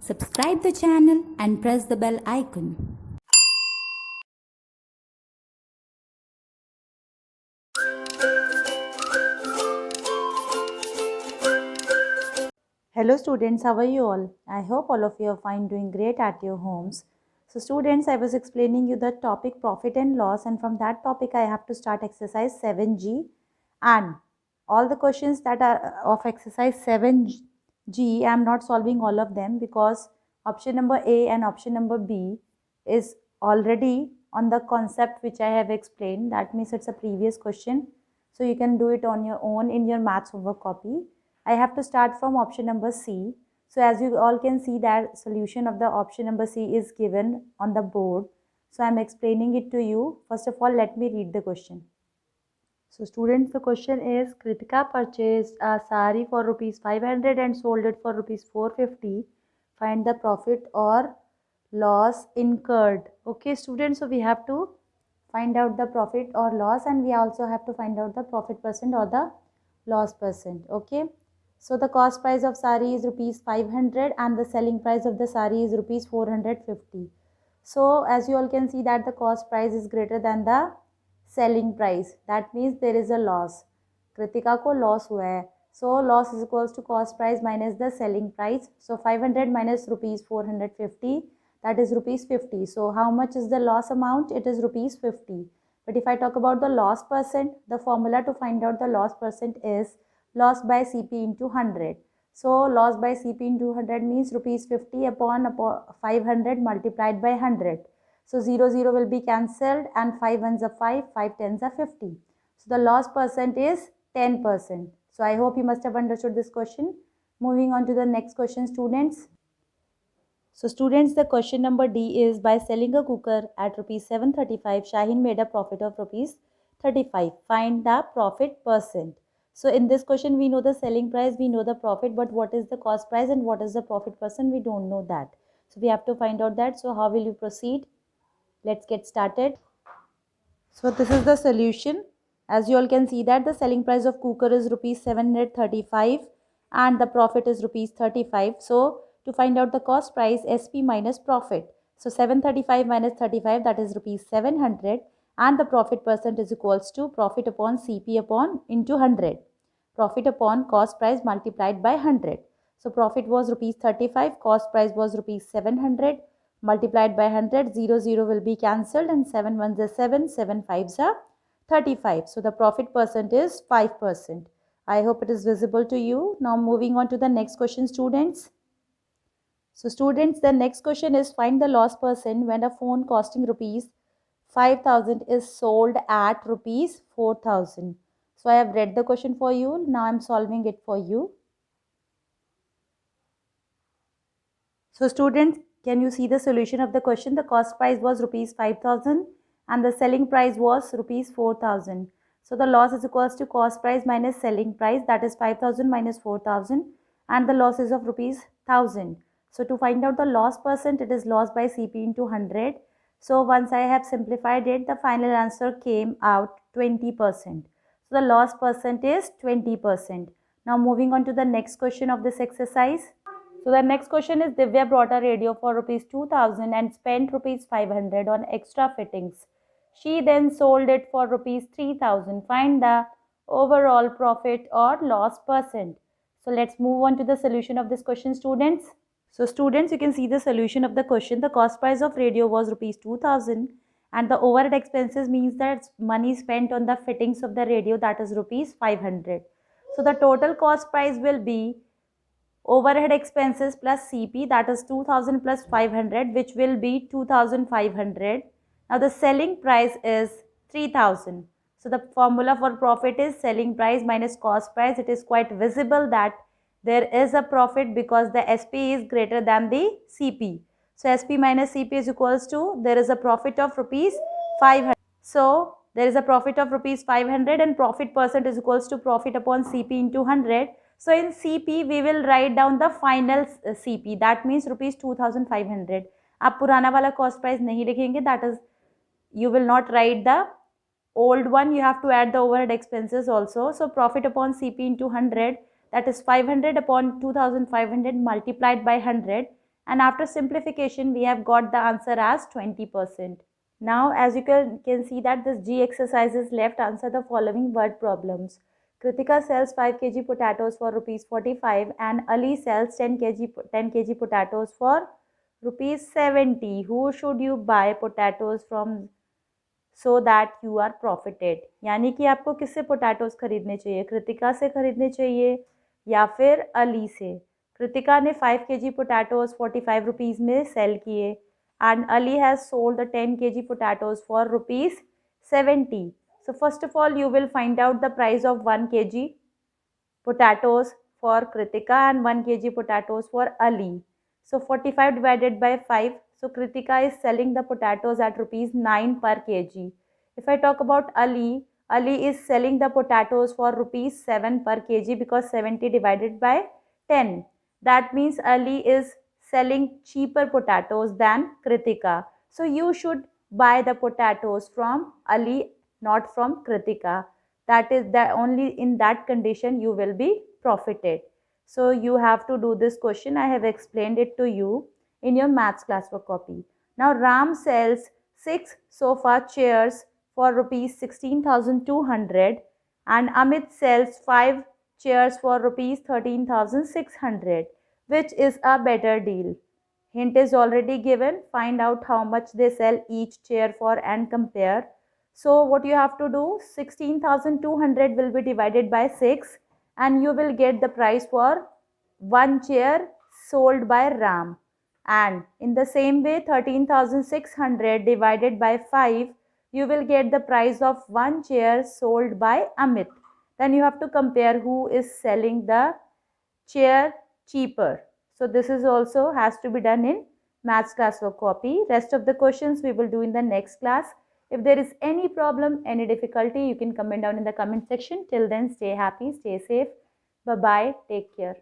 Subscribe the channel and press the bell icon. Hello students, how are you all? I hope all of you are fine, doing great at your homes. So students, I was explaining you the topic profit and loss, and from that topic I have to start exercise 7G, and all the questions that are of exercise 7G, I am not solving all of them because option number A and option number B is already on the concept which I have explained. That means it's a previous question. So you can do it on your own in your maths homework copy. I have to start from option number C. So as you all can see that solution of the option number C is given on the board. So I am explaining it to you. First of all, let me read the question. So students, the question is Kritika purchased a sari for rupees 500 and sold it for rupees 450. Find the profit or loss incurred. Okay students, so we have to find out the profit or loss, and we also have to find out the profit percent or the loss percent. Okay, so the cost price of sari is rupees 500 and the selling price of the sari is rupees 450. So as you all can see that the cost price is greater than the selling price. That means there is a loss. Kritika को loss हुआ है. So loss is equals to cost price minus the selling price. So 500 minus rupees 450, that is rupees 50. So how much is the loss amount? It is rupees 50. But if I talk about the loss percent, the formula to find out the loss percent is loss by CP into 100. So loss by CP into 100 means rupees 50 upon 500 multiplied by 100. So 0 will be cancelled and 5 ones are 5, 5 tens are 50. So the loss percent is 10%. So I hope you must have understood this question. Moving on to the next question, students. So students, the question number D is, by selling a cooker at rupees 735, Shaheen made a profit of rupees 35. Find the profit percent. So in this question, we know the selling price, we know the profit, but what is the cost price and what is the profit percent? We don't know that. So we have to find out that. So how will you proceed? Let's get started. So this is the solution. As you all can see that the selling price of cooker is rupees 735 and the profit is rupees 35. So to find out the cost price, SP minus profit. So 735 minus 35, that is rupees 700, and the profit percent is equals to profit upon CP upon into 100. Profit upon cost price multiplied by 100. So profit was rupees 35, cost price was rupees 700, multiplied by 100, 0 will be cancelled, and 7 ones are 7, 7 fives are 35. So the profit percent is 5%. I hope it is visible to you. Now moving on to the next question, students. So students, the next question is, find the loss percent when a phone costing rupees 5,000 is sold at rupees 4,000. So I have read the question for you. Now I am solving it for you. So students, can you see the solution of the question? The cost price was rupees 5,000 and the selling price was rupees 4,000. So the loss is equals to cost price minus selling price, that is 5,000 minus 4,000, and the loss is of rupees 1,000. So to find out the loss percent, it is loss by CP into 100. So once I have simplified it, the final answer came out 20%. So the loss percent is 20%. Now moving on to the next question of this exercise. So the next question is, Divya brought a radio for rupees 2000 and spent rupees 500 on extra fittings. She then sold it for rupees 3000. Find the overall profit or loss percent. So let's move on to the solution of this question, students. So students, you can see the solution of the question. The cost price of radio was rupees 2000 and the overhead expenses means that money spent on the fittings of the radio, that is rupees 500. So the total cost price will be overhead expenses plus CP, that is 2000 plus 500, which will be 2500. Now the selling price is 3000. So the formula for profit is selling price minus cost price. It is quite visible that there is a profit because the SP is greater than the CP. So SP minus CP is equals to, there is a profit of rupees 500. So there is a profit of rupees 500 and profit percent is equals to profit upon CP into 100. So in CP we will write down the final CP, that means rupees 2500. आप पुराना वाला cost price नहीं लिखेंगे, that is you will not write the old one, you have to add the overhead expenses also. So profit upon CP into 100, that is 500 upon 2500 multiplied by 100, and after simplification we have got the answer as 20%. Now as you can see that this G exercise is left, answer the following word problems. Kritika sells 5 kg potatoes for rupees 45 and Ali sells 10 kg potatoes for rupees 70. Who should you buy potatoes from so that you are profited? यानी कि आपको किससे potatoes खरीदने चाहिए, कृतिका से खरीदने चाहिए या फिर अली से? कृतिका ने 5 kg पोटैटोज 45 रुपीज़ में सेल किए and Ali has sold the 10 kg potatoes for rupees 70. So first of all you will find out the price of 1 kg potatoes for Kritika and 1 kg potatoes for Ali. So 45 divided by 5. So Kritika is selling the potatoes at rupees 9 per kg. If I talk about Ali, Ali is selling the potatoes for rupees 7 per kg because 70 divided by 10. That means Ali is selling cheaper potatoes than Kritika. So you should buy the potatoes from Ali, not from Kritika. That is that only in that condition you will be profited. So you have to do this question. I have explained it to you in your maths classwork copy. Now Ram sells 6 sofa chairs for rupees 16,200 and Amit sells 5 chairs for rupees 13,600. Which is a better deal? Hint is already given. Find out how much they sell each chair for and compare. So what you have to do, 16,200 will be divided by 6 and you will get the price for one chair sold by Ram. And in the same way 13,600 divided by 5, you will get the price of one chair sold by Amit. Then you have to compare who is selling the chair cheaper. So this is also has to be done in maths classwork copy. Rest of the questions we will do in the next class. If there is any problem, any difficulty, you can comment down in the comment section. Till then, stay happy, stay safe. Bye bye. Take care.